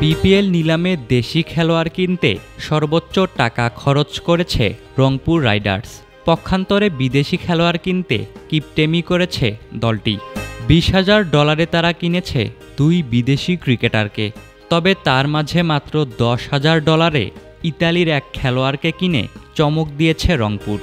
BPL নিলামে দেশি খেলোয়াড় কিনতে সর্বোচ্চ টাকা খরচ করেছে রংপুর রাইডার্স। পক্ষান্তরে বিদেশি খেলোয়াড় কিনতে কিপটেমি করেছে দলটি। $20,000 তারা কিনেছে 2 বিদেশি ক্রিকেটারকে। তবে তার মাঝে মাত্র $10,000 ইতালির এক খেলোয়াড়কে কিনে চমক দিয়েছে রংপুর।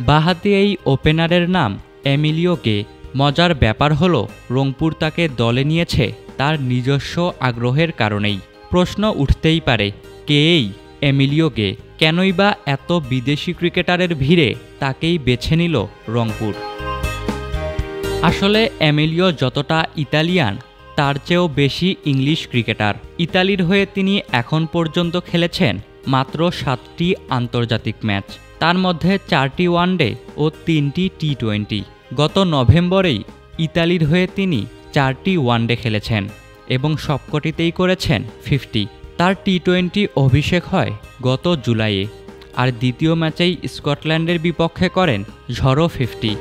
বাঁহাতি এই ওপেনারের নাম এমিলিও গে। মজার ব্যাপার হলো রংপুর তাকে দলে নিয়েছে তার নিজস্ব আগ্রহের কারণেই। প্রশ্ন উঠতেই পারে, কে এই এমিলিও গে? কেনই বা এত বিদেশি ক্রিকেটারের ভিড়ে তাকেই বেছে নিল রংপুর? আসলে এমিলিও যতটা ইতালিয়ান তার চেয়েও বেশি ইংলিশ ক্রিকেটার। ইতালির হয়ে তিনি এখন পর্যন্ত খেলেছেন মাত্র 7টি আন্তর্জাতিক ম্যাচ, তার মধ্যে 4টি ওয়ানডে ও 3টি টি-20। গত নভেম্বরেই ইতালির হয়ে তিনি 4টি ওয়ানডে খেলেছেন এবং সবকটিতেই করেছেন 50। তার টি-20 অভিষেক হয় গত জুলাইয়ে, আর দ্বিতীয় ম্যাচেই স্কটল্যান্ডের বিপক্ষে করেন ঝড়ো 50।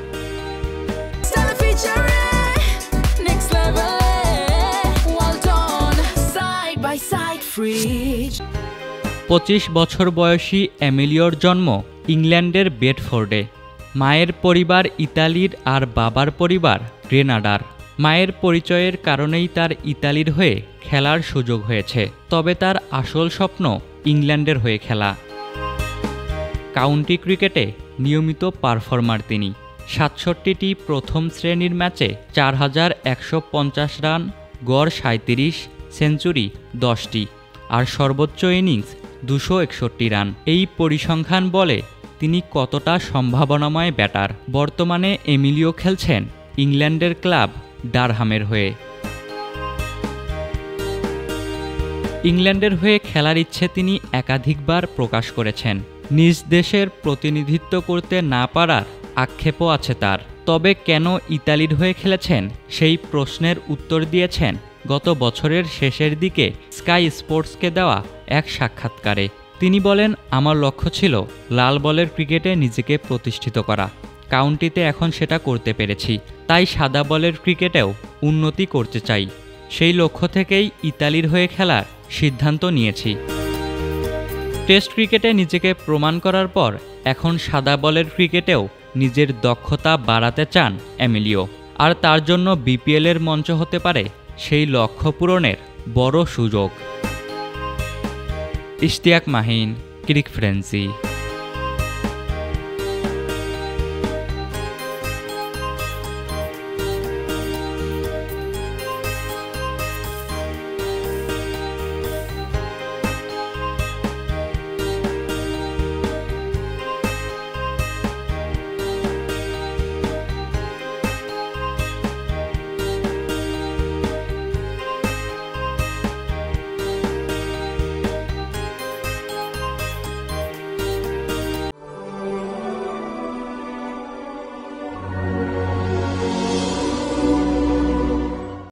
25 বছর বয়সী এমিলিওর জন্ম ইংল্যান্ডের বেডফোর্ডে। মায়ের পরিবার ইতালির আর বাবার পরিবার গ্রেনাডার। মায়ের পরিচয়ের কারণেই তার ইতালির হয়ে খেলার সুযোগ হয়েছে, তবে তার আসল স্বপ্ন ইংল্যান্ডের হয়ে খেলা। কাউন্টি ক্রিকেটে নিয়মিত পারফর্মার তিনি। 67টি প্রথম শ্রেণীর ম্যাচে 4150 রান, গড় 37, সেঞ্চুরি 10টি, আর সর্বোচ্চ ইনিংস 261 রান। এই পরিসংখ্যান বলে তিনি কতটা সম্ভাবনাময় ব্যাটার। বর্তমানে এমিলিও খেলছেন ইংল্যান্ডের ক্লাব ডারহামের হয়ে। ইংল্যান্ডের হয়ে খেলার ইচ্ছে তিনি একাধিকবার প্রকাশ করেছেন। নিজ দেশের প্রতিনিধিত্ব করতে না পারার আক্ষেপও আছে তার। তবে কেন ইতালির হয়ে খেলেছেন সেই প্রশ্নের উত্তর দিয়েছেন গত বছরের শেষের দিকে স্কাই স্পোর্টসকে দেওয়া এক সাক্ষাৎকারে। তিনি বলেন, আমার লক্ষ্য ছিল লাল বলের ক্রিকেটে নিজেকে প্রতিষ্ঠিত করা। কাউন্টিতে এখন সেটা করতে পেরেছি, তাই সাদা বলের ক্রিকেটেও উন্নতি করতে চাই। সেই লক্ষ্য থেকেই ইতালির হয়ে খেলার সিদ্ধান্ত নিয়েছি। টেস্ট ক্রিকেটে নিজেকে প্রমাণ করার পর এখন সাদা বলের ক্রিকেটেও নিজের দক্ষতা বাড়াতে চান এমিলিও, আর তার জন্য বিপিএলের মঞ্চ হতে পারে সেই লক্ষ্য পূরণের বড় সুযোগ। ইশতিয়াক মাহিন, ক্রিক ফ্রেন্সি।